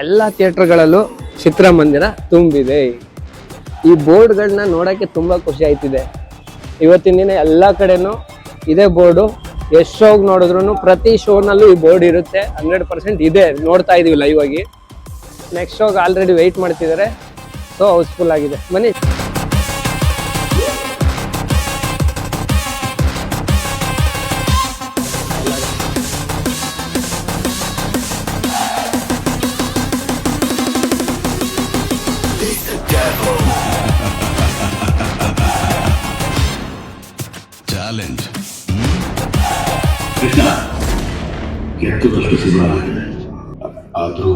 ಎಲ್ಲ ಥಿಯೇಟರ್ಗಳಲ್ಲೂ ಚಿತ್ರಮಂದಿರ ತುಂಬಿದೆ. ಈ ಬೋರ್ಡ್ಗಳನ್ನ ನೋಡೋಕ್ಕೆ ತುಂಬ ಖುಷಿ ಆಯ್ತಿದೆ. ಇವತ್ತಿನ ದಿನ ಎಲ್ಲ ಕಡೆನೂ ಇದೇ ಬೋರ್ಡು. ಎಷ್ಟು ಶೋಗೆ ನೋಡಿದ್ರು ಪ್ರತಿ ಶೋನಲ್ಲೂ ಈ ಬೋರ್ಡ್ ಇರುತ್ತೆ. 100% ಇದೆ, ನೋಡ್ತಾ ಇದೀವಿ ಲೈವ್ ಆಗಿ. ನೆಕ್ಸ್ಟ್ ಶೋಗೆ ಆಲ್ರೆಡಿ ವೆಯ್ಟ್ ಮಾಡ್ತಿದ್ದಾರೆ. ಸೊ ಹೌಸ್ಫುಲ್ ಆಗಿದೆ. ಬನ್ನಿ. ಚಾಲೆಂಜ್ ಕೃಷ್ಣ ಗೆದ್ದಷ್ಟು ಸಿದ್ಧವಾಗಿದೆ. ಆದ್ರೂ